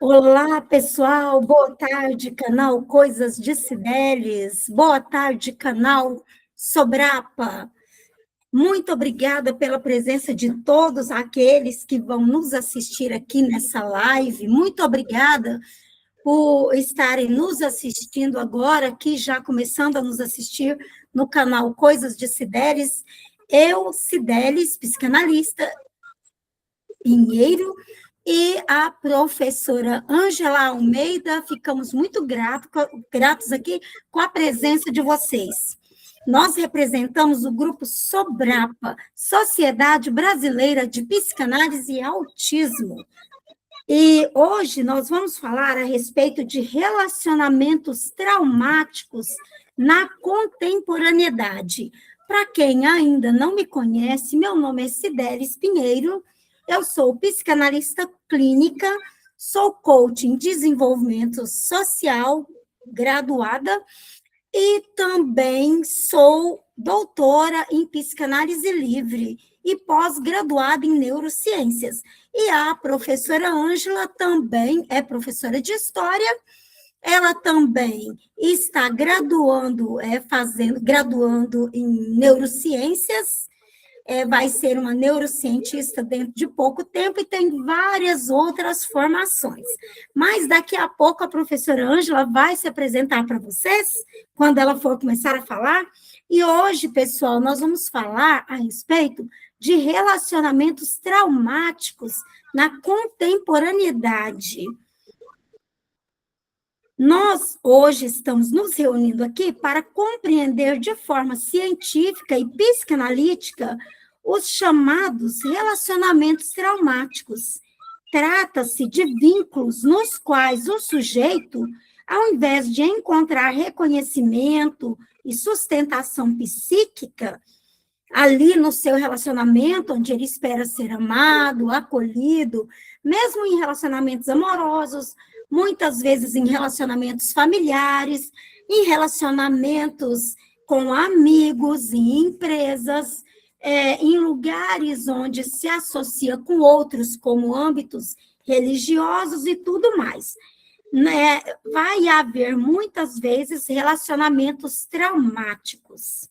Olá, pessoal. Boa tarde, canal Coisas de Cibeles. Boa tarde, canal Sobrapa. Muito obrigada pela presença de todos aqueles que vão nos assistir aqui nessa live. Muito obrigada por estarem nos assistindo agora, aqui já começando a nos assistir no canal Coisas de Cibeles. Eu, Cibeles, psicanalista, Pinheiro, e a professora Ângela Almeida, ficamos muito gratos aqui com a presença de vocês. Nós representamos o grupo Sobrapa, Sociedade Brasileira de Psicanálise e Autismo. E hoje nós vamos falar a respeito de relacionamentos traumáticos na contemporaneidade. Para quem ainda não me conhece, meu nome é Cibeles Pinheiro, eu sou psicanalista clínica, sou coach em desenvolvimento social, graduada, e também sou doutora em psicanálise livre e pós-graduada em neurociências. E a professora Ângela também é professora de história, ela também está graduando em neurociências, vai ser uma neurocientista dentro de pouco tempo e tem várias outras formações. Mas daqui a pouco a professora Ângela vai se apresentar para vocês, quando ela for começar a falar. E hoje, pessoal, nós vamos falar a respeito de relacionamentos traumáticos na contemporaneidade. Nós, hoje, estamos nos reunindo aqui para compreender de forma científica e psicanalítica os chamados relacionamentos traumáticos. Trata-se de vínculos nos quais o sujeito, ao invés de encontrar reconhecimento e sustentação psíquica, ali no seu relacionamento, onde ele espera ser amado, acolhido, mesmo em relacionamentos amorosos, muitas vezes em relacionamentos familiares, em relacionamentos com amigos, em empresas, em lugares onde se associa com outros, como âmbitos religiosos e tudo mais. Né? Vai haver, muitas vezes, relacionamentos traumáticos,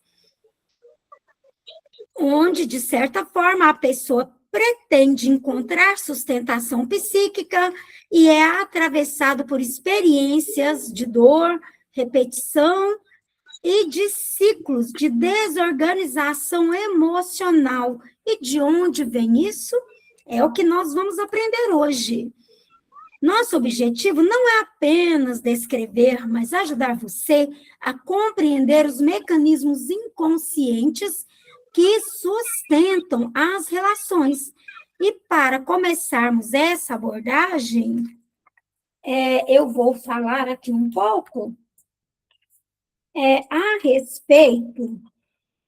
onde, de certa forma, a pessoa pretende encontrar sustentação psíquica e é atravessado por experiências de dor, repetição e de ciclos de desorganização emocional. E de onde vem isso? É o que nós vamos aprender hoje. Nosso objetivo não é apenas descrever, mas ajudar você a compreender os mecanismos inconscientes que sustentam as relações. E para começarmos essa abordagem, eu vou falar aqui um pouco a respeito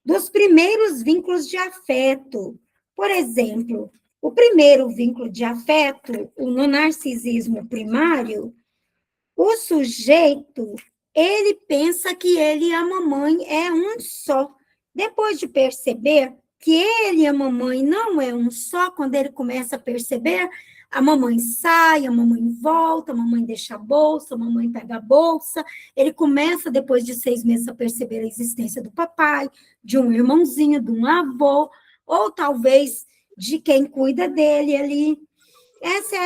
dos primeiros vínculos de afeto. Por exemplo, o primeiro vínculo de afeto, no narcisismo primário, o sujeito, ele pensa que ele e a mamãe é um só. Depois de perceber que ele e a mamãe não é um só, quando ele começa a perceber, a mamãe sai, a mamãe volta, a mamãe deixa a bolsa, a mamãe pega a bolsa, ele começa, depois de 6 meses, a perceber a existência do papai, de um irmãozinho, de um avô, ou talvez de quem cuida dele ali. Essa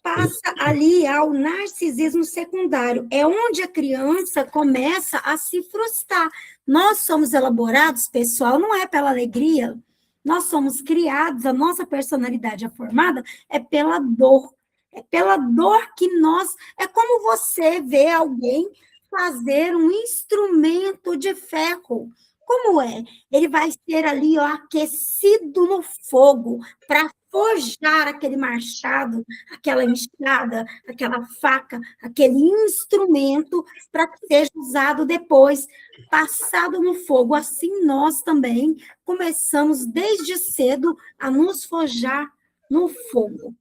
passa ali ao narcisismo secundário, é onde a criança começa a se frustrar. Nós somos elaborados, pessoal, não é pela alegria, nós somos criados, a nossa personalidade é formada pela dor. É pela dor que nós... É como você vê alguém fazer um instrumento de ferro. Como é? Ele vai ser ali, ó, aquecido no fogo para forjar aquele machado, aquela enxada, aquela faca, aquele instrumento para que seja usado depois, passado no fogo. Assim nós também começamos desde cedo a nos forjar no fogo.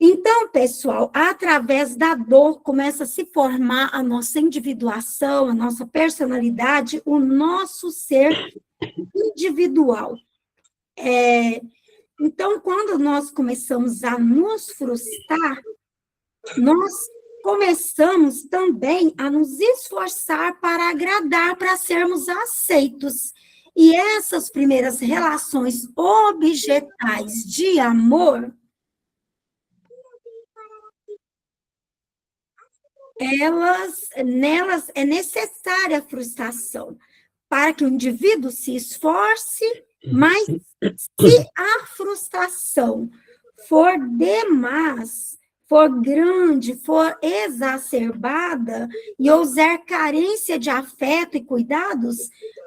Então, pessoal, através da dor começa a se formar a nossa individuação, a nossa personalidade, o nosso ser individual. Então, quando nós começamos a nos frustrar, nós começamos também a nos esforçar para agradar, para sermos aceitos. E essas primeiras relações objetais de amor, nelas é necessária a frustração, para que o indivíduo se esforce, mas se a frustração for demais, for grande, for exacerbada e houver carência de afeto e cuidados,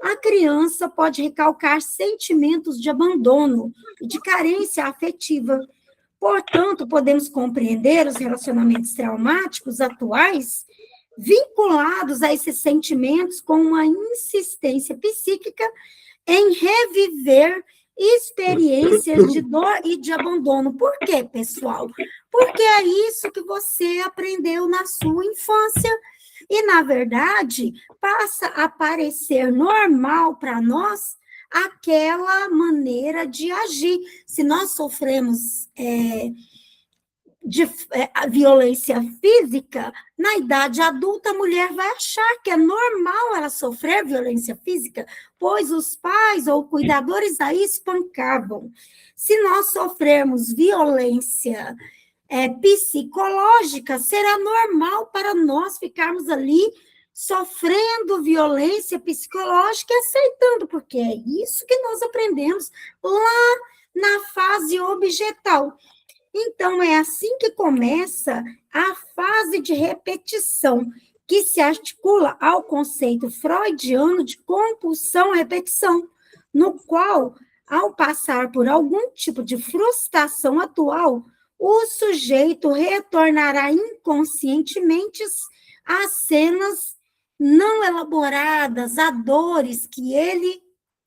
a criança pode recalcar sentimentos de abandono e de carência afetiva. Portanto, podemos compreender os relacionamentos traumáticos atuais vinculados a esses sentimentos com uma insistência psíquica em reviver experiências de dor e de abandono. Por quê, pessoal? Porque é isso que você aprendeu na sua infância e, na verdade, passa a parecer normal para nós aquela maneira de agir. Se nós sofremos a violência física, na idade adulta, a mulher vai achar que é normal ela sofrer violência física, pois os pais ou cuidadores aí espancavam. Se nós sofrermos violência psicológica, será normal para nós ficarmos ali sofrendo violência psicológica e aceitando, porque é isso que nós aprendemos lá na fase objetal. Então, é assim que começa a fase de repetição, que se articula ao conceito freudiano de compulsão-repetição, no qual, ao passar por algum tipo de frustração atual, o sujeito retornará inconscientemente às cenas não elaboradas, a dores que ele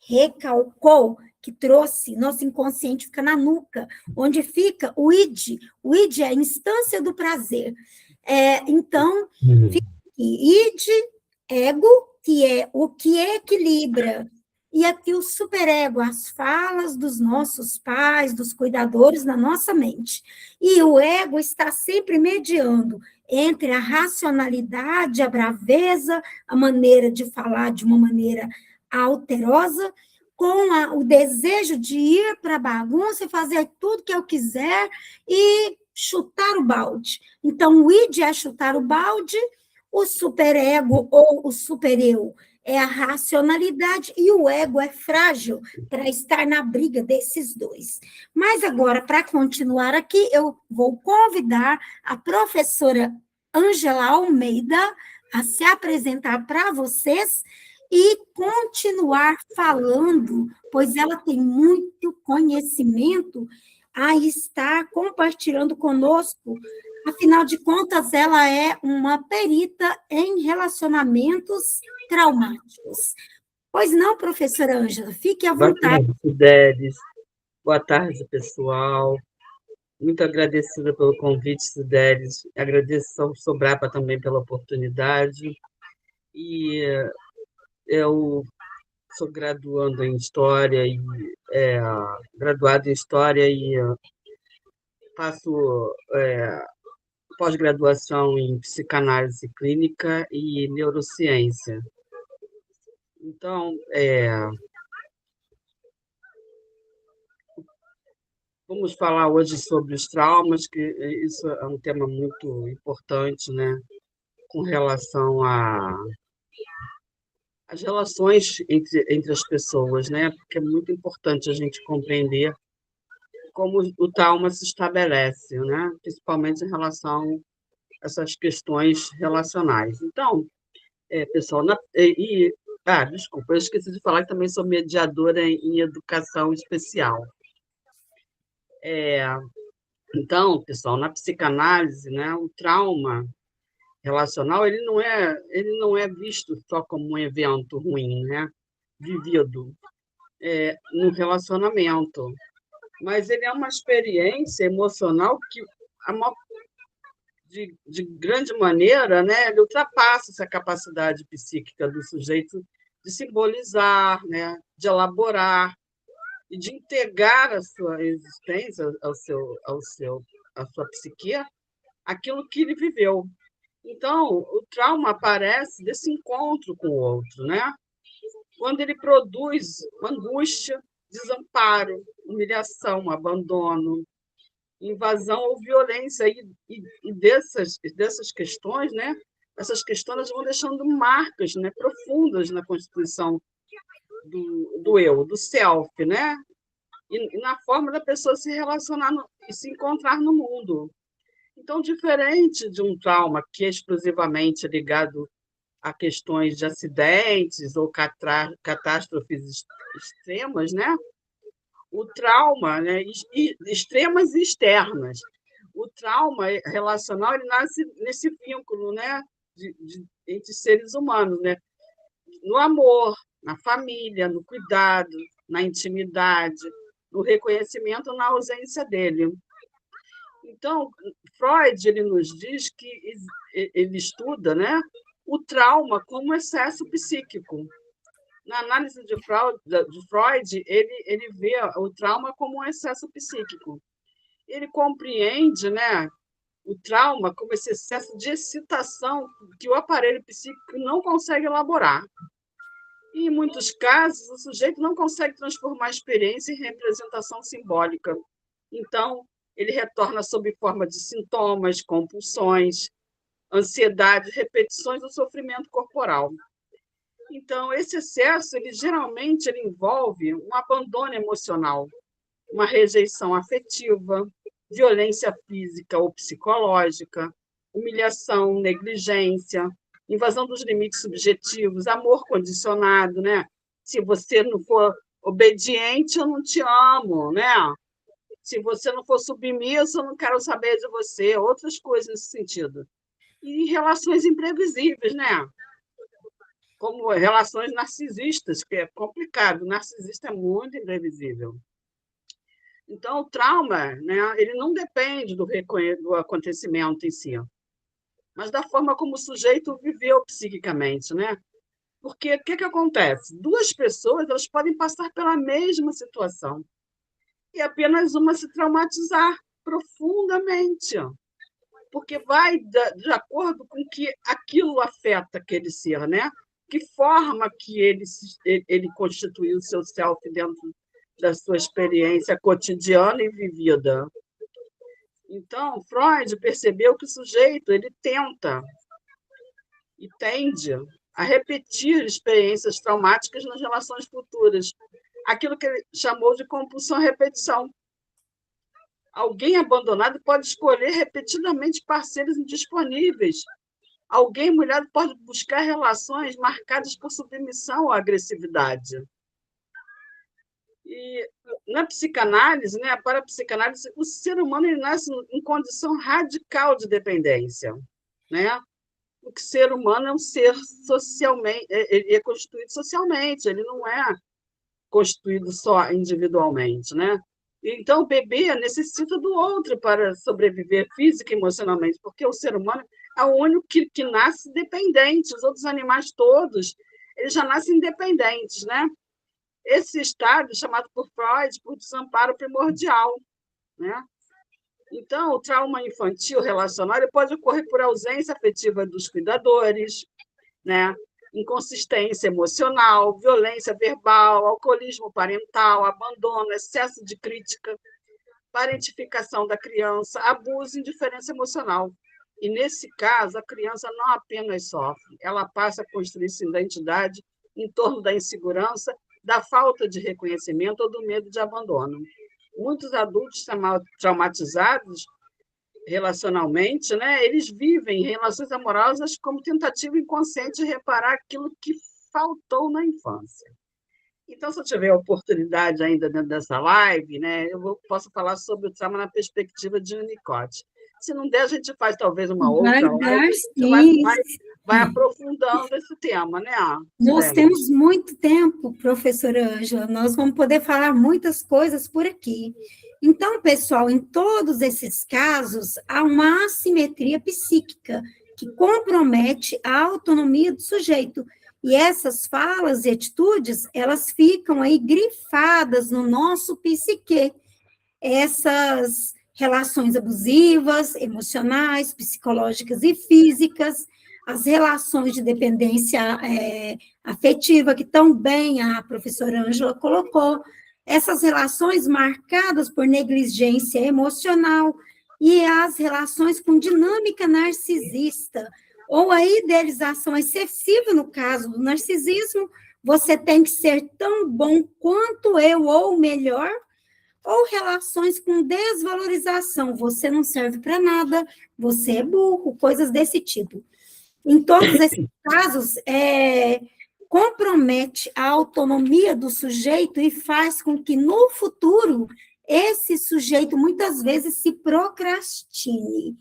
recalcou, que trouxe, nosso inconsciente fica na nuca, onde fica o id. O id é a instância do prazer. Então, fica aqui, id, ego, que é o que equilibra, e aqui o superego, as falas dos nossos pais, dos cuidadores na nossa mente. E o ego está sempre mediando entre a racionalidade, a braveza, a maneira de falar de uma maneira alterosa, com o desejo de ir para a bagunça e fazer tudo que eu quiser e chutar o balde. Então, o id é chutar o balde, o superego ou o supereu é a racionalidade e o ego é frágil para estar na briga desses dois. Mas agora, para continuar aqui, eu vou convidar a professora Ângela Almeida a se apresentar para vocês e continuar falando, pois ela tem muito conhecimento a estar compartilhando conosco. Afinal de contas, ela é uma perita em relacionamentos traumáticos. Pois não, professora Ângela, fique à Boa vontade. tarde, Cideres. Boa tarde, pessoal. Muito agradecida pelo convite, Cideres. Agradeço ao Sobrapa também pela oportunidade. E eu sou graduando em História e graduado em História e faço pós-graduação em Psicanálise Clínica e Neurociência. Então, vamos falar hoje sobre os traumas, que isso é um tema muito importante, né, com relação às relações entre as pessoas, né, porque é muito importante a gente compreender como o trauma se estabelece, né, principalmente em relação a essas questões relacionais. Então, pessoal, desculpa, eu esqueci de falar que também sou mediadora em educação especial. Então, pessoal, na psicanálise, né, o trauma relacional ele não é visto só como um evento ruim, né, vivido no relacionamento, mas ele é uma experiência emocional que de grande maneira, né, ele ultrapassa essa capacidade psíquica do sujeito de simbolizar, né, de elaborar e de integrar a sua existência à sua psique aquilo que ele viveu. Então, o trauma aparece desse encontro com o outro, né? Quando ele produz angústia, desamparo, humilhação, abandono, invasão ou violência. E dessas questões, né? Essas questões vão deixando marcas, né, profundas na constituição do eu, do self, né? E na forma da pessoa se relacionar e se encontrar no mundo. Então, diferente de um trauma que é exclusivamente ligado a questões de acidentes ou catástrofes extremas, né? O trauma, né, extremas e externas. O trauma relacional ele nasce nesse vínculo, né, entre seres humanos, né? No amor, na família, no cuidado, na intimidade, no reconhecimento na ausência dele. Então, Freud ele nos diz que ele estuda, né, o trauma como excesso psíquico. Na análise de Freud, ele vê o trauma como um excesso psíquico. Ele compreende, né, o trauma como esse excesso de excitação que o aparelho psíquico não consegue elaborar. E, em muitos casos, o sujeito não consegue transformar a experiência em representação simbólica. Então, ele retorna sob forma de sintomas, compulsões, ansiedade, repetições do sofrimento corporal. Então, esse excesso, geralmente envolve um abandono emocional, uma rejeição afetiva, violência física ou psicológica, humilhação, negligência, invasão dos limites subjetivos, amor condicionado, né? Se você não for obediente, eu não te amo, né? Se você não for submisso, eu não quero saber de você, outras coisas nesse sentido. E relações imprevisíveis, né? Como relações narcisistas, que é complicado. O narcisista é muito imprevisível. Então, o trauma, né, ele não depende do acontecimento em si, mas da forma como o sujeito viveu psiquicamente, né? Porque o que acontece? Duas pessoas elas podem passar pela mesma situação e apenas uma se traumatizar profundamente, porque vai de acordo com que aquilo afeta aquele ser, né? Que forma que ele constituiu o seu self dentro da sua experiência cotidiana e vivida. Então, Freud percebeu que o sujeito ele tenta e tende a repetir experiências traumáticas nas relações futuras, aquilo que ele chamou de compulsão-repetição. Alguém abandonado pode escolher repetidamente parceiros indisponíveis. Alguém mulher pode buscar relações marcadas por submissão ou agressividade. E na psicanálise, né, para a psicanálise, o ser humano ele nasce em condição radical de dependência, né? O que ser humano é um ser socialmente, ele é constituído socialmente, ele não é constituído só individualmente, né? Então, o bebê necessita do outro para sobreviver física e emocionalmente, porque o ser humano é o único que nasce dependente. Os outros animais todos, eles já nascem independentes, né? Esse estado, chamado por Freud, por desamparo primordial, né? Então, o trauma infantil relacional ele pode ocorrer por ausência afetiva dos cuidadores, né? Inconsistência emocional, violência verbal, alcoolismo parental, abandono, excesso de crítica, parentificação da criança, abuso e indiferença emocional. E, nesse caso, a criança não apenas sofre, ela passa a construir sua identidade em torno da insegurança, da falta de reconhecimento ou do medo de abandono. Muitos adultos traumatizados relacionalmente, né, eles vivem relações amorosas como tentativa inconsciente de reparar aquilo que faltou na infância. Então, se eu tiver a oportunidade ainda dentro dessa live, né, posso falar sobre o trauma na perspectiva de Winnicott. Se não der, a gente faz talvez uma outra live, vai aprofundando esse tema, né? Nós temos muito tempo, professora Ângela, nós vamos poder falar muitas coisas por aqui. Então, pessoal, em todos esses casos, há uma assimetria psíquica que compromete a autonomia do sujeito. E essas falas e atitudes, elas ficam aí grifadas no nosso psique. relações abusivas, emocionais, psicológicas e físicas, as relações de dependência afetiva, que tão bem a professora Ângela colocou, essas relações marcadas por negligência emocional e as relações com dinâmica narcisista, ou a idealização excessiva no caso do narcisismo, você tem que ser tão bom quanto eu ou melhor, ou relações com desvalorização, você não serve para nada, você é burro, coisas desse tipo. Em todos esses casos, compromete a autonomia do sujeito e faz com que, no futuro, esse sujeito, muitas vezes, se procrastine.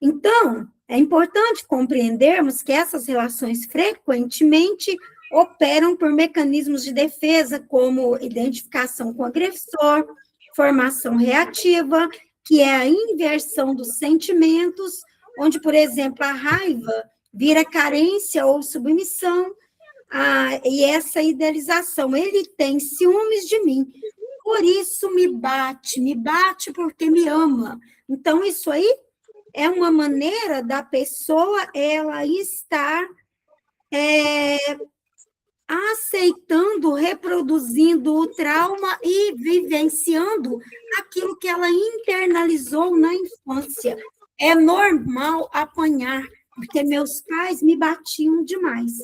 Então, é importante compreendermos que essas relações frequentemente operam por mecanismos de defesa, como identificação com o agressor, formação reativa, que é a inversão dos sentimentos, onde, por exemplo, a raiva vira carência ou submissão, e essa idealização, ele tem ciúmes de mim, por isso me bate porque me ama. Então, isso aí é uma maneira da pessoa ela estar aceitando, reproduzindo o trauma e vivenciando aquilo que ela internalizou na infância. É normal apanhar, porque meus pais me batiam demais.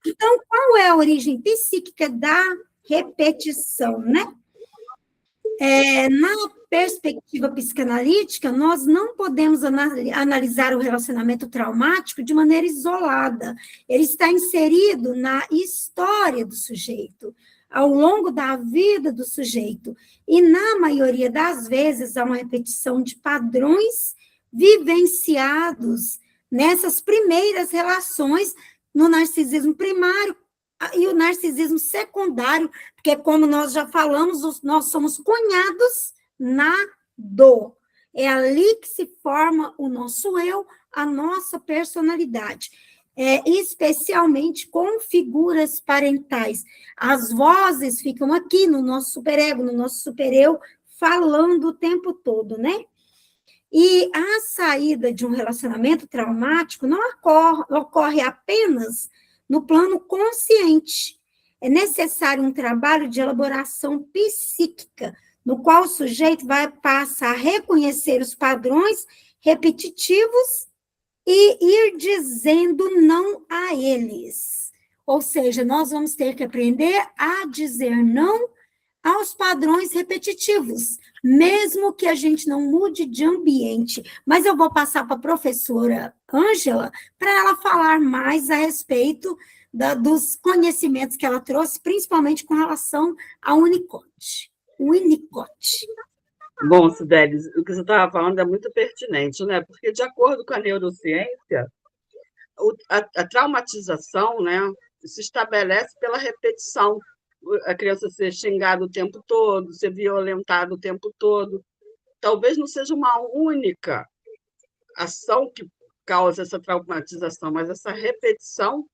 Então, qual é a origem psíquica da repetição, né? Na perspectiva psicanalítica, nós não podemos analisar o relacionamento traumático de maneira isolada. Ele está inserido na história do sujeito, ao longo da vida do sujeito. E, na maioria das vezes, há uma repetição de padrões vivenciados nessas primeiras relações, no narcisismo primário e o narcisismo secundário, porque, como nós já falamos, nós somos cunhados na dor. É ali que se forma o nosso eu, a nossa personalidade, especialmente com figuras parentais. As vozes ficam aqui no nosso superego, no nosso supereu, falando o tempo todo, né? E a saída de um relacionamento traumático não ocorre apenas no plano consciente. É necessário um trabalho de elaboração psíquica, no qual o sujeito passar a reconhecer os padrões repetitivos e ir dizendo não a eles. Ou seja, nós vamos ter que aprender a dizer não aos padrões repetitivos, mesmo que a gente não mude de ambiente. Mas eu vou passar para a professora Ângela para ela falar mais a respeito dos conhecimentos que ela trouxe, principalmente com relação ao Winnicott. Bom, Cibele, o que você estava falando é muito pertinente, né? Porque, de acordo com a neurociência, a traumatização, né, se estabelece pela repetição. A criança ser xingada o tempo todo, ser violentada o tempo todo. Talvez não seja uma única ação que causa essa traumatização, mas essa repetição,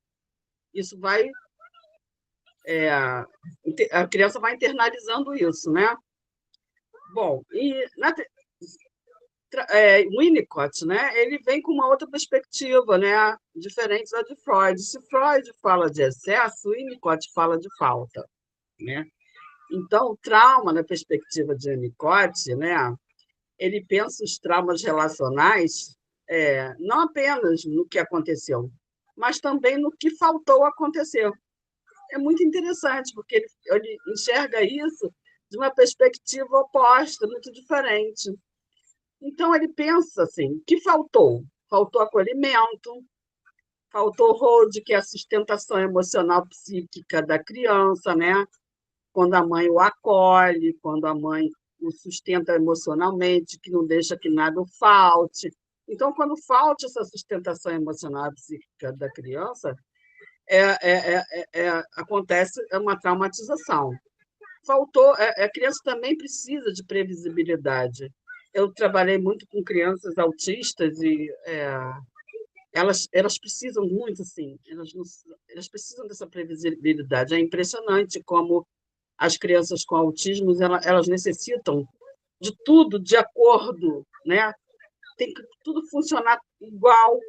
isso vai... a criança vai internalizando isso, né? Bom, e Winnicott, né, ele vem com uma outra perspectiva, né, diferente da de Freud. Se Freud fala de excesso, Winnicott fala de falta, né? Então, o trauma, na perspectiva de Winnicott, né, ele pensa os traumas relacionais não apenas no que aconteceu, mas também no que faltou acontecer. É muito interessante, porque ele enxerga isso de uma perspectiva oposta, muito diferente. Então, ele pensa assim, o que faltou? Faltou acolhimento, faltou hold, que é a sustentação emocional psíquica da criança, né? Quando a mãe o acolhe, quando a mãe o sustenta emocionalmente, que não deixa que nada falte. Então, quando falta essa sustentação emocional psíquica da criança, acontece uma traumatização. Faltou, a criança também precisa de previsibilidade. Eu trabalhei muito com crianças autistas e elas precisam muito, assim, elas precisam dessa previsibilidade. É impressionante como as crianças com autismo elas necessitam de tudo de acordo, né? Tem que tudo funcionar igual.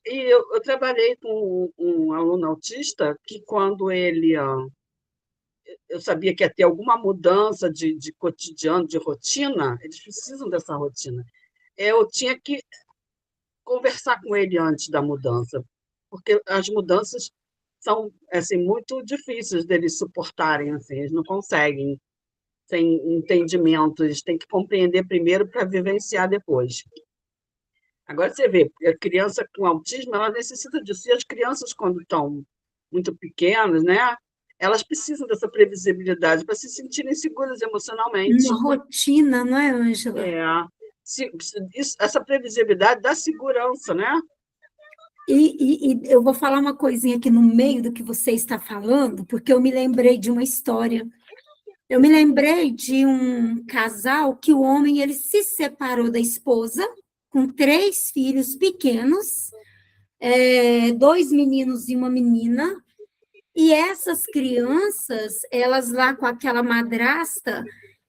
Eu trabalhei com um aluno autista que, quando eu sabia que ia ter alguma mudança de cotidiano, de rotina, eles precisam dessa rotina. Eu tinha que conversar com ele antes da mudança, porque as mudanças são assim muito difíceis deles suportarem, assim, eles não conseguem sem entendimento, eles têm que compreender primeiro para vivenciar depois. Agora você vê, a criança com autismo, ela necessita disso. E as crianças, quando estão muito pequenas, né, elas precisam dessa previsibilidade para se sentirem seguras emocionalmente. Uma rotina, não é, Ângela? É, essa previsibilidade dá segurança, né? E eu vou falar uma coisinha aqui no meio do que você está falando, porque eu me lembrei de uma história. Eu me lembrei de um casal que o homem ele se separou da esposa com 3 filhos pequenos, 2 meninos e uma menina, e essas crianças, elas lá com aquela madrasta,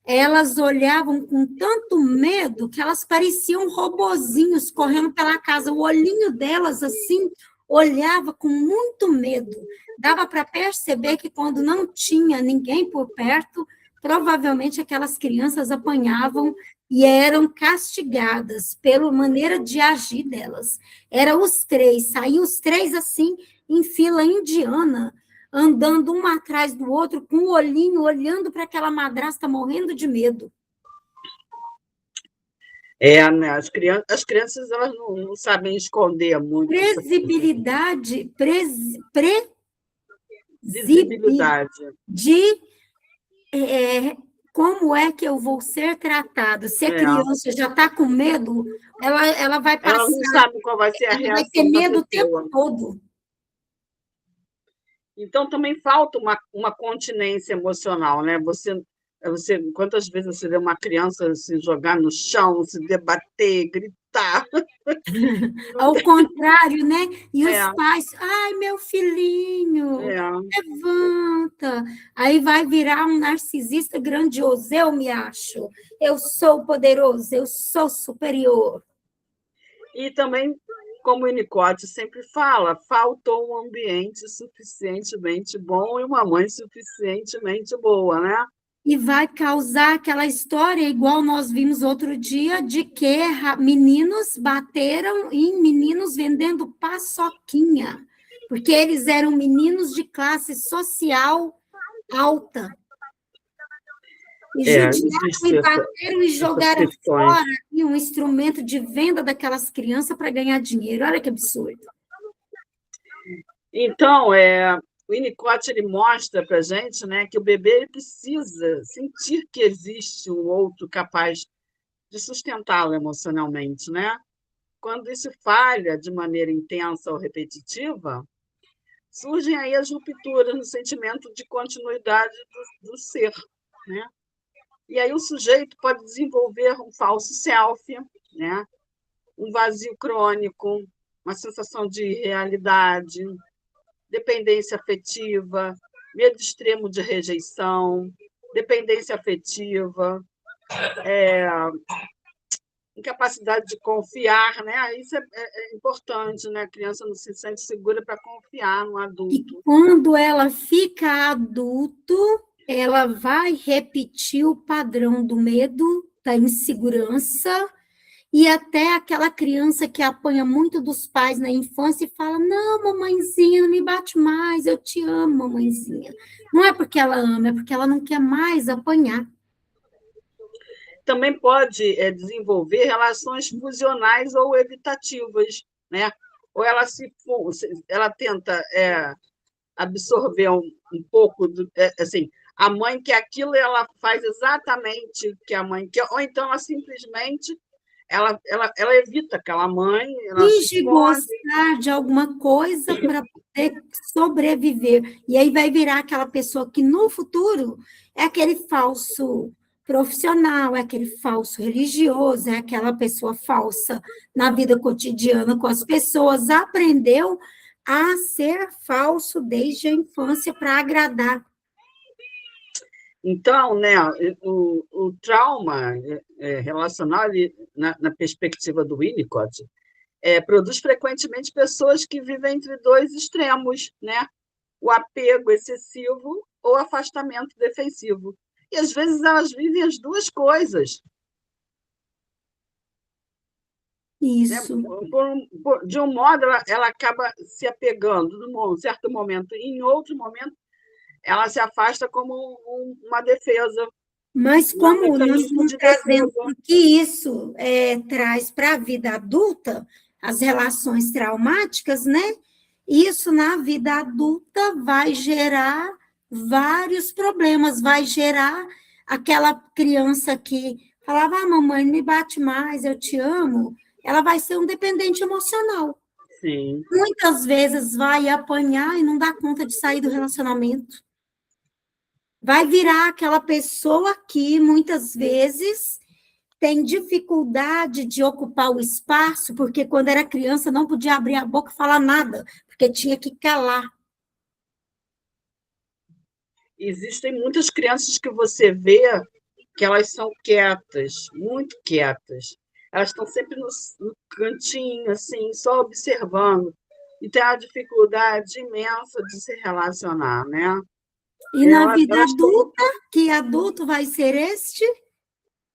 elas olhavam com tanto medo que elas pareciam robozinhos correndo pela casa. O olhinho delas, assim, olhava com muito medo. Dava para perceber que, quando não tinha ninguém por perto, provavelmente aquelas crianças apanhavam e eram castigadas pela maneira de agir delas. Eram os 3, saíam os 3 assim, em fila indiana, andando um atrás do outro, com o olhinho, olhando para aquela madrasta, morrendo de medo. Né? As crianças elas não sabem esconder muito. Visibilidade, Visibilidade. de como é que eu vou ser tratado. Se a criança já está com medo, ela vai passar. Ela não sabe qual vai ser a reação. Vai ter medo o tempo todo. Então, também falta uma continência emocional, né? Quantas vezes você vê uma criança se jogar no chão, se debater, gritar? Ao contrário, né? E os pais, ai, meu filhinho, levanta. Aí vai virar um narcisista grandioso. Eu me acho, eu sou poderoso, eu sou superior. E também, como o Winnicott sempre fala, faltou um ambiente suficientemente bom e uma mãe suficientemente boa, né? E vai causar aquela história, igual nós vimos outro dia, de que meninos bateram em meninos vendendo paçoquinha, porque eles eram meninos de classe social alta. E judiaram e bateram e jogaram fora um instrumento de venda daquelas crianças para ganhar dinheiro. Olha que absurdo. Então, o Winnicott ele mostra para a gente, né, que o bebê ele precisa sentir que existe um outro capaz de sustentá-lo emocionalmente, né? Quando isso falha de maneira intensa ou repetitiva, surgem aí as rupturas no sentimento de continuidade do ser, né? E aí o sujeito pode desenvolver um falso self, né? Um vazio crônico, uma sensação de irrealidade, dependência afetiva, medo extremo de rejeição, dependência afetiva, incapacidade de confiar, né? Isso é importante, né? A criança não se sente segura para confiar no adulto. E quando ela fica adulto, ela vai repetir o padrão do medo, da insegurança, e até aquela criança que apanha muito dos pais na infância e fala, não, mamãezinha, não me bate mais, eu te amo, mamãezinha. Não é porque ela ama, é porque ela não quer mais apanhar. Também pode desenvolver relações fusionais ou evitativas, né? Ou ela tenta absorver um pouco assim, a mãe quer aquilo e ela faz exatamente o que a mãe quer, ou então ela simplesmente ela evita aquela mãe, ela finge gostar de alguma coisa para poder sobreviver. E aí vai virar aquela pessoa que no futuro é aquele falso profissional, é aquele falso religioso, é aquela pessoa falsa na vida cotidiana com as pessoas, aprendeu a ser falso desde a infância para agradar. Então, né, o trauma relacional, na perspectiva do Winnicott, produz frequentemente pessoas que vivem entre dois extremos, né? O apego excessivo ou afastamento defensivo. E, às vezes, elas vivem as duas coisas. Né? Isso. De um modo, ela acaba se apegando num certo momento, e em outro momento, ela se afasta como uma defesa, Mas um como nós mecanismo estamos de trazendo defesa. o que isso traz para a vida adulta, as relações traumáticas, né? Isso na vida adulta vai gerar vários problemas, vai gerar aquela criança que falava, mamãe, não me bate mais, eu te amo, ela vai ser um dependente emocional. Sim. Muitas vezes vai apanhar e não dá conta de sair do relacionamento. Vai virar aquela pessoa que muitas vezes tem dificuldade de ocupar o espaço, porque quando era criança não podia abrir a boca e falar nada, porque tinha que calar. Existem muitas crianças que você vê que elas são quietas, muito quietas. Elas estão sempre no cantinho, assim, só observando. E tem a dificuldade imensa de se relacionar, né? E na vida Elas têm, adulta, que adulto vai ser este?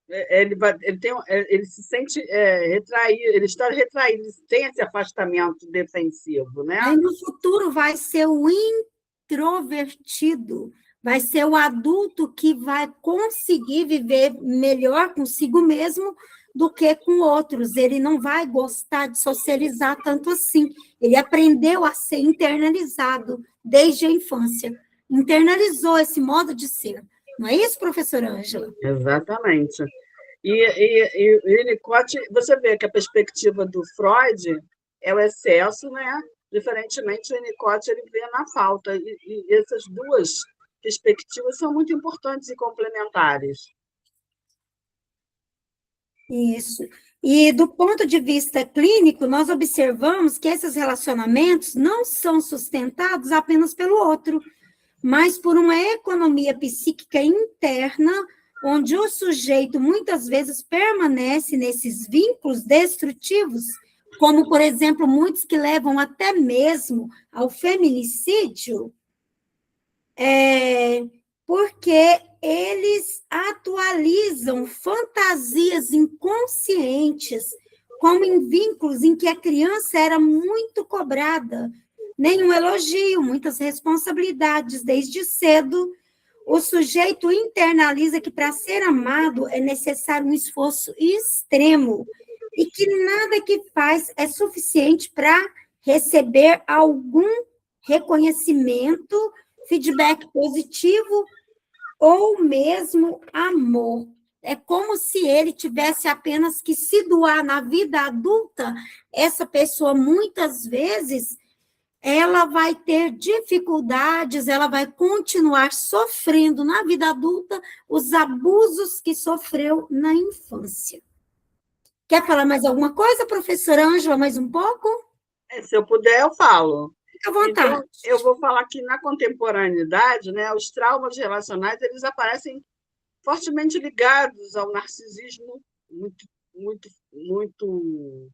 ele se sente retraído, ele está retraído, ele tem esse afastamento defensivo, né? Aí no futuro vai ser o introvertido, vai ser o adulto que vai conseguir viver melhor consigo mesmo do que com outros. Ele não vai gostar de socializar tanto assim. Ele aprendeu a ser internalizado desde a infância. Internalizou esse modo de ser. Não é isso, professora Ângela? Exatamente. E o Winnicott, você vê que a perspectiva do Freud é o excesso, né? Diferentemente, o Winnicott ele vê na falta. E essas duas perspectivas são muito importantes e complementares. Isso. E do ponto de vista clínico, nós observamos que esses relacionamentos não são sustentados apenas pelo outro, mas por uma economia psíquica interna, onde o sujeito muitas vezes permanece nesses vínculos destrutivos, como, por exemplo, muitos que levam até mesmo ao feminicídio, porque eles atualizam fantasias inconscientes, como em vínculos em que a criança era muito cobrada, nenhum elogio, muitas responsabilidades desde cedo. O sujeito internaliza que para ser amado é necessário um esforço extremo e que nada que faz é suficiente para receber algum reconhecimento, feedback positivo ou mesmo amor. É como se ele tivesse apenas que se doar na vida adulta. Essa pessoa, muitas vezes, ela vai ter dificuldades, ela vai continuar sofrendo na vida adulta os abusos que sofreu na infância. Quer falar mais alguma coisa, professora Ângela, mais um pouco? Se eu puder, eu falo. Fica à vontade. Então, eu vou falar que na contemporaneidade, né, os traumas relacionais eles aparecem fortemente ligados ao narcisismo, muito, muito, muito,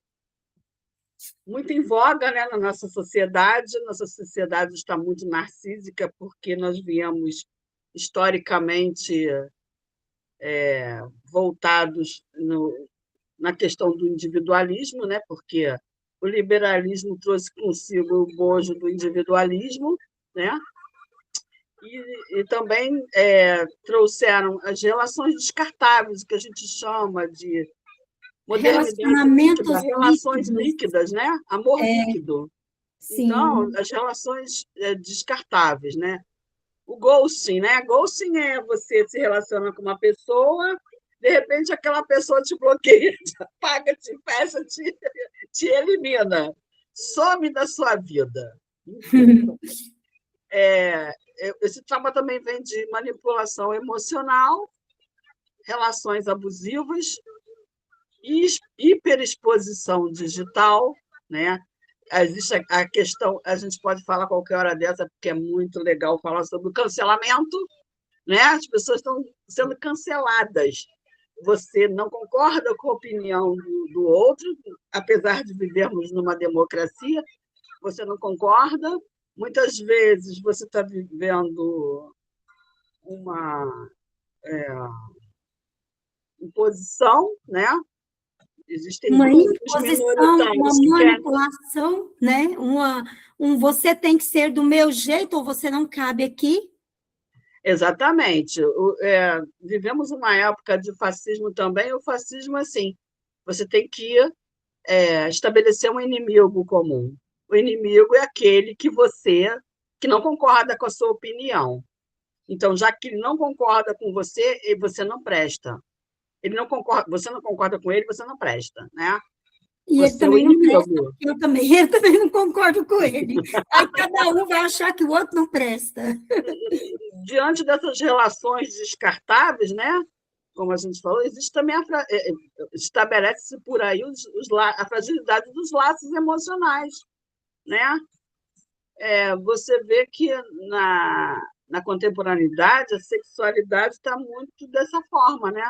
muito em voga, né, na nossa sociedade. Nossa sociedade está muito narcísica porque nós viemos historicamente voltados na questão do individualismo, né, porque o liberalismo trouxe consigo o bojo do individualismo, né? E também trouxeram as relações descartáveis, que a gente chama de modernidade líquida, Relacionamentos relações líquidos. líquidas, né? Amor líquido. Sim. Então, as relações descartáveis, né? O ghosting, né? Ghosting é você se relaciona com uma pessoa, de repente aquela pessoa te bloqueia, te apaga, te fecha, te elimina, some da sua vida. Esse trauma também vem de manipulação emocional, relações abusivas, hiperexposição digital, né? Existe a questão, a gente pode falar a qualquer hora dessa, porque é muito legal falar sobre o cancelamento, né? As pessoas estão sendo canceladas. Você não concorda com a opinião do outro, apesar de vivermos numa democracia, você não concorda. Muitas vezes você está vivendo uma imposição, né? Existem Uma grupos imposição, uma minoritários que querem. manipulação, né? Você tem que ser do meu jeito ou você não cabe aqui. Exatamente. Vivemos uma época de fascismo também. O fascismo, assim, você tem que estabelecer um inimigo comum. O inimigo é aquele que não concorda com a sua opinião. Então, já que ele não concorda com você, você não presta. Você não concorda com ele, você não presta, né? E ele Você é o também não presta, inimigo. porque eu também não concordo com ele. Aí cada um vai achar que o outro não presta. Diante dessas relações descartáveis, né? Como a gente falou, existe também estabelece-se por aí a fragilidade dos laços emocionais, né? Você vê que na contemporaneidade a sexualidade está muito dessa forma, né?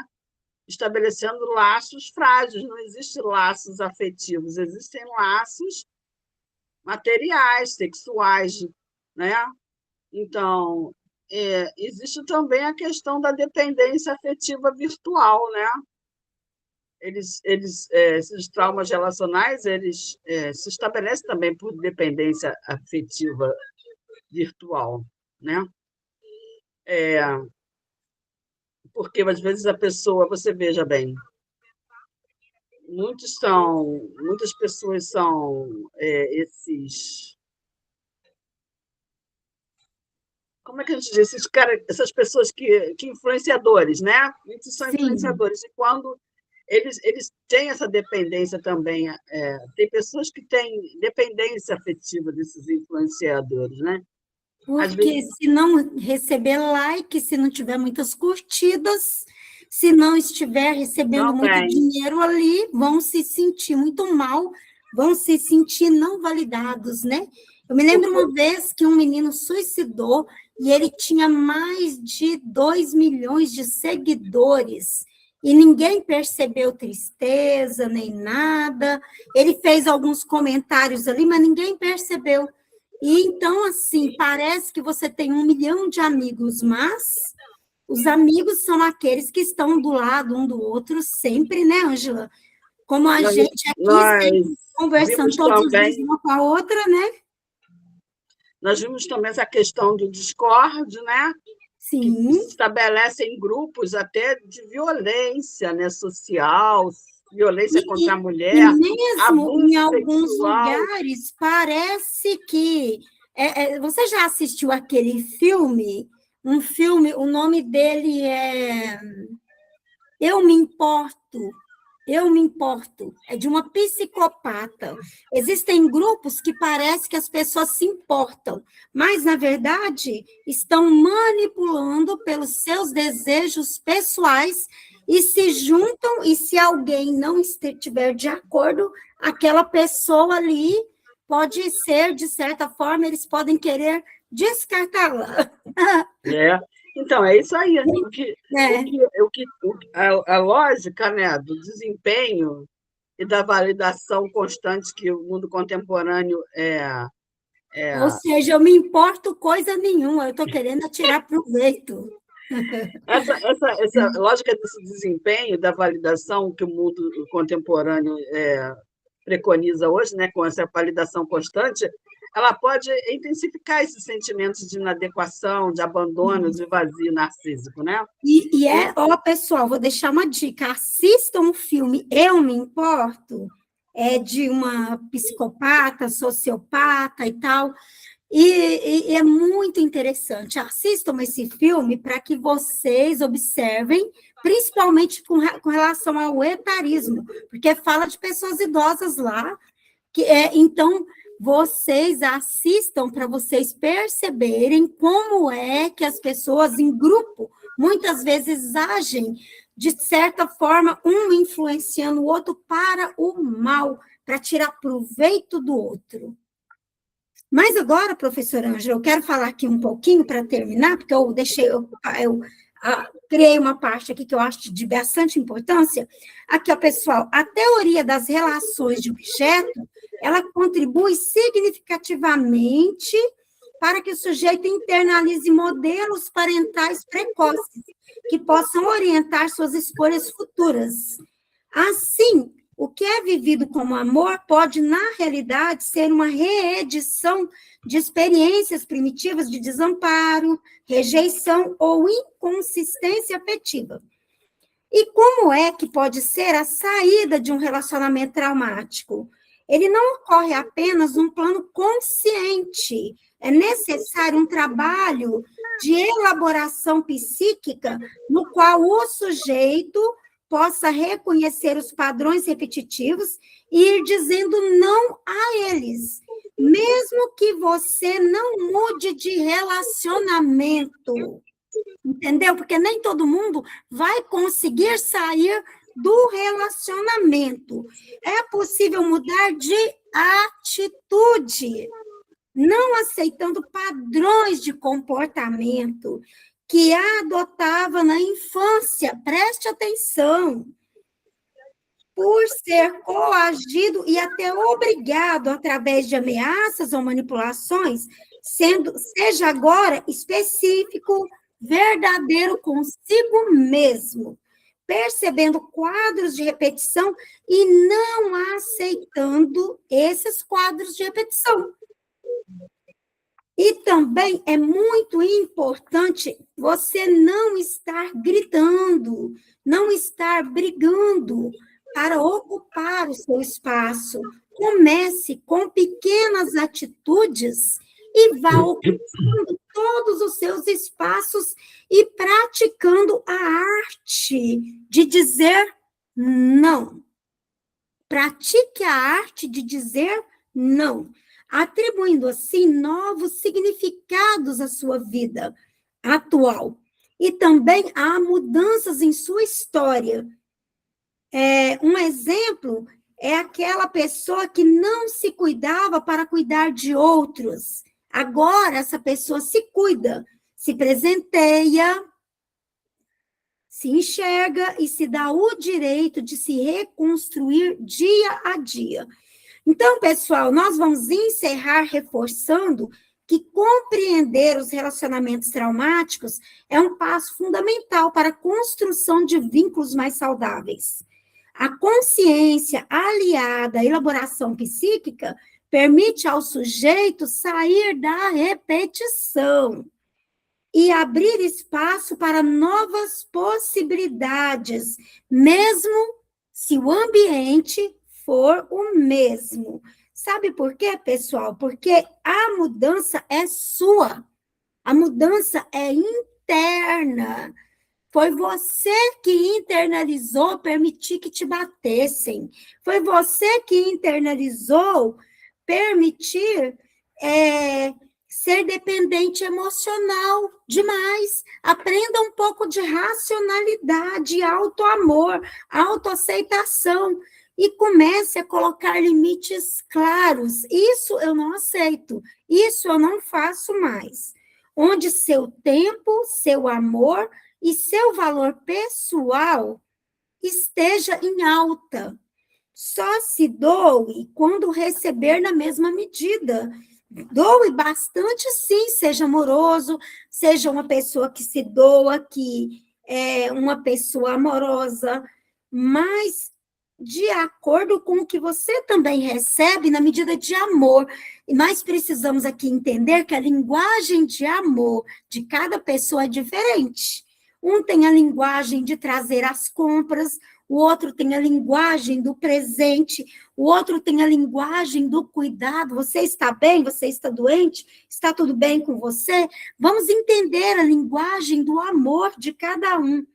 Estabelecendo laços frágeis, não existem laços afetivos, existem laços materiais, sexuais, né? Então, existe também a questão da dependência afetiva virtual, né? Esses traumas relacionais, eles se estabelecem também por dependência afetiva virtual, né? Porque às vezes a pessoa, você veja bem, muitas pessoas são esses, como é que a gente diz, essas pessoas que influenciadores, né? Muitos são Sim. influenciadores, e quando eles têm essa dependência também, tem pessoas que têm dependência afetiva desses influenciadores, né? Às Porque vezes se não receber like, se não tiver muitas curtidas, se não estiver recebendo muito também. dinheiro ali, vão se sentir muito mal, vão se sentir não validados, né? Eu me lembro Porque, uma vez que um menino suicidou e ele tinha mais de 2 milhões de seguidores e ninguém percebeu tristeza nem nada. Ele fez alguns comentários ali, mas ninguém percebeu. E então, assim, parece que você tem 1 milhão de amigos, mas os amigos são aqueles que estão do lado um do outro sempre, né, Ângela? Como a nós, gente aqui nós sempre conversando vimos todos os dias também uma com a outra, né? nós vimos também essa questão do Discord, né? Que Sim. se estabelecem grupos até de violência, né, social, violência contra a E mulher, mesmo em abuso alguns sexual. lugares, parece que. Você já assistiu aquele filme? Um filme, o nome dele é Eu Me Importo. Eu Me Importo. É de uma psicopata. Existem grupos que parece que as pessoas se importam, mas, na verdade, estão manipulando pelos seus desejos pessoais e se juntam, e se alguém não estiver de acordo, aquela pessoa ali pode ser, de certa forma, eles podem querer descartá-la. É. Então, é isso aí. É. A lógica, né, do desempenho e da validação constante que o mundo contemporâneo Ou seja, eu me importo coisa nenhuma, eu estou querendo tirar proveito. essa lógica desse desempenho, da validação que o mundo contemporâneo preconiza hoje, né, com essa validação constante, ela pode intensificar esses sentimentos de inadequação, de abandono, de vazio narcísico, né? Pessoal, vou deixar uma dica: assistam o filme Eu Me Importo, é de uma psicopata, sociopata e tal, e é muito interessante. Assistam esse filme para que vocês observem, principalmente com relação ao etarismo, porque fala de pessoas idosas lá, então vocês assistam para vocês perceberem como é que as pessoas em grupo muitas vezes agem de certa forma, um influenciando o outro para o mal, para tirar proveito do outro. Mas agora, professora Ângela, eu quero falar aqui um pouquinho para terminar, porque eu criei uma parte aqui que eu acho de bastante importância. Aqui, ó, pessoal, a teoria das relações de objeto, ela contribui significativamente para que o sujeito internalize modelos parentais precoces, que possam orientar suas escolhas futuras. Assim, o que é vivido como amor pode, na realidade, ser uma reedição de experiências primitivas de desamparo, rejeição ou inconsistência afetiva. E como é que pode ser a saída de um relacionamento traumático? Ele não ocorre apenas num plano consciente, é necessário um trabalho de elaboração psíquica no qual o sujeito possa reconhecer os padrões repetitivos e ir dizendo não a eles, mesmo que você não mude de relacionamento. Entendeu? Porque nem todo mundo vai conseguir sair do relacionamento. É possível mudar de atitude, não aceitando padrões de comportamento que adotava na infância. Preste atenção. Por ser coagido e até obrigado através de ameaças ou manipulações, seja agora específico, verdadeiro consigo mesmo, percebendo quadros de repetição e não aceitando esses quadros de repetição. E também é muito importante você não estar gritando, não estar brigando para ocupar o seu espaço. Comece com pequenas atitudes e vá ocupando todos os seus espaços e praticando a arte de dizer não. Pratique a arte de dizer não, atribuindo assim novos significados à sua vida atual. E também há mudanças em sua história. Um exemplo é aquela pessoa que não se cuidava para cuidar de outros. Agora, essa pessoa se cuida, se presenteia, se enxerga e se dá o direito de se reconstruir dia a dia. Então, pessoal, nós vamos encerrar reforçando que compreender os relacionamentos traumáticos é um passo fundamental para a construção de vínculos mais saudáveis. A consciência aliada à elaboração psíquica permite ao sujeito sair da repetição e abrir espaço para novas possibilidades, mesmo se o ambiente for o mesmo. Sabe por quê, pessoal? Porque a mudança é sua, a mudança é interna. Foi você que internalizou permitir que te batessem. Foi você que internalizou permitir ser dependente emocional demais. Aprenda um pouco de racionalidade, autoamor, autoaceitação e comece a colocar limites claros. Isso eu não aceito, isso eu não faço mais. Onde seu tempo, seu amor e seu valor pessoal esteja em alta. Só se doe quando receber na mesma medida. Doe bastante, sim, seja amoroso, seja uma pessoa que se doa, que é uma pessoa amorosa, mas de acordo com o que você também recebe na medida de amor. E nós precisamos aqui entender que a linguagem de amor de cada pessoa é diferente. Um tem a linguagem de trazer as compras, o outro tem a linguagem do presente, o outro tem a linguagem do cuidado. Você está bem? Você está doente? Está tudo bem com você? Vamos entender a linguagem do amor de cada um.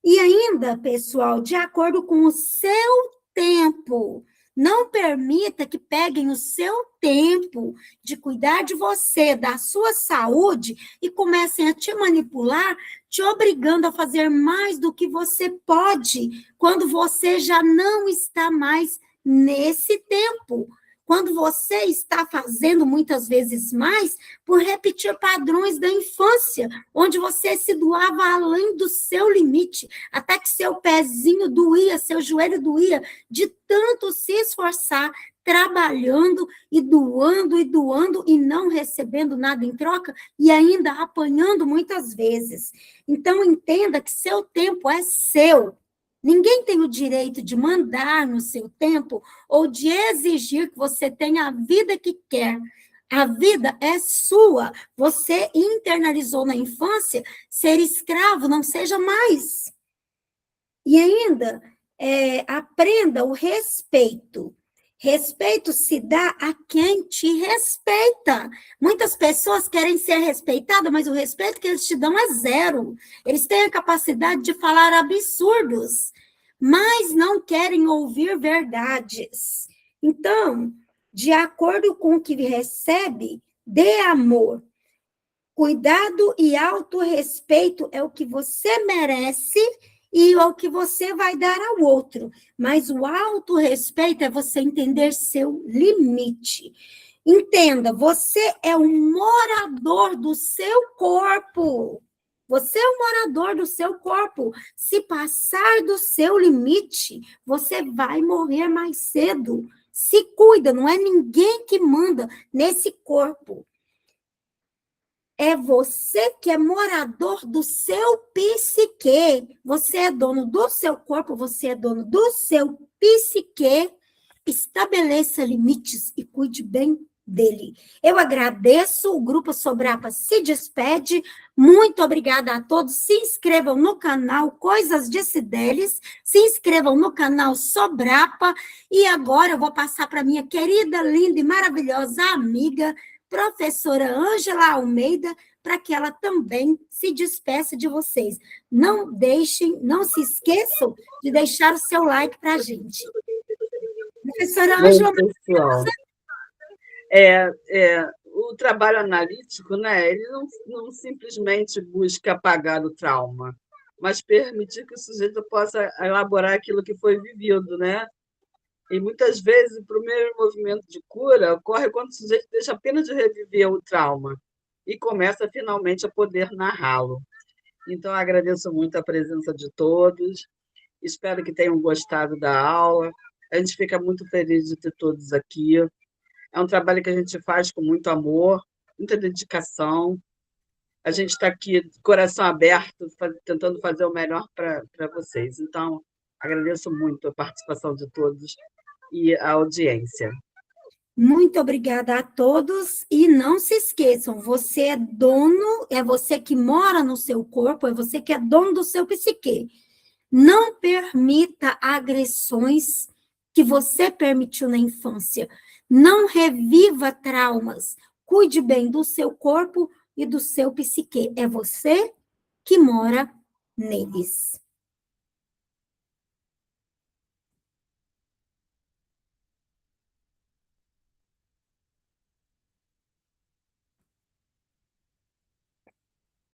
E ainda, pessoal, de acordo com o seu tempo. Não permita que peguem o seu tempo de cuidar de você, da sua saúde, e comecem a te manipular, te obrigando a fazer mais do que você pode, quando você já não está mais nesse tempo. quando você está fazendo muitas vezes mais por repetir padrões da infância, onde você se doava além do seu limite, até que seu pezinho doía, seu joelho doía, de tanto se esforçar, trabalhando e doando e não recebendo nada em troca e ainda apanhando muitas vezes. Então, entenda que seu tempo é seu. Ninguém tem o direito de mandar no seu tempo ou de exigir que você tenha a vida que quer. A vida é sua. Você internalizou na infância ser escravo, não seja mais. E ainda, aprenda o respeito. Respeito se dá a quem te respeita. Muitas pessoas querem ser respeitadas, mas o respeito que eles te dão é zero. Eles têm a capacidade de falar absurdos, mas não querem ouvir verdades. Então, de acordo com o que recebe, dê amor. Cuidado e autorrespeito é o que você merece e é o que você vai dar ao outro. Mas o autorrespeito é você entender seu limite. Entenda, você é um morador do seu corpo. Você é um morador do seu corpo. Se passar do seu limite, você vai morrer mais cedo. Se cuida, não é ninguém que manda nesse corpo. É você que é morador do seu psique. Você é dono do seu corpo, você é dono do seu psique. Estabeleça limites e cuide bem dele. Eu agradeço, o Grupo Sobrapa se despede. Muito obrigada a todos. Se inscrevam no canal Coisas de Cideles, se inscrevam no canal Sobrapa. E agora eu vou passar para minha querida, linda e maravilhosa amiga, professora Ângela Almeida, para que ela também se despeça de vocês. Não se esqueçam de deixar o seu like para a gente. Professora Ângela, pessoal, o trabalho analítico, né, ele não simplesmente busca apagar o trauma, mas permitir que o sujeito possa elaborar aquilo que foi vivido, né? E muitas vezes o primeiro movimento de cura ocorre quando o sujeito deixa apenas de reviver o trauma e começa finalmente a poder narrá-lo. Então, agradeço muito a presença de todos, espero que tenham gostado da aula, a gente fica muito feliz de ter todos aqui. É um trabalho que a gente faz com muito amor, muita dedicação. A gente está aqui de coração aberto, tentando fazer o melhor para vocês. Então, agradeço muito a participação de todos e a audiência. Muito obrigada a todos. E não se esqueçam, você é dono, é você que mora no seu corpo, é você que é dono do seu psique. Não permita agressões que você permitiu na infância. Não reviva traumas. Cuide bem do seu corpo e do seu psique. É você que mora neles.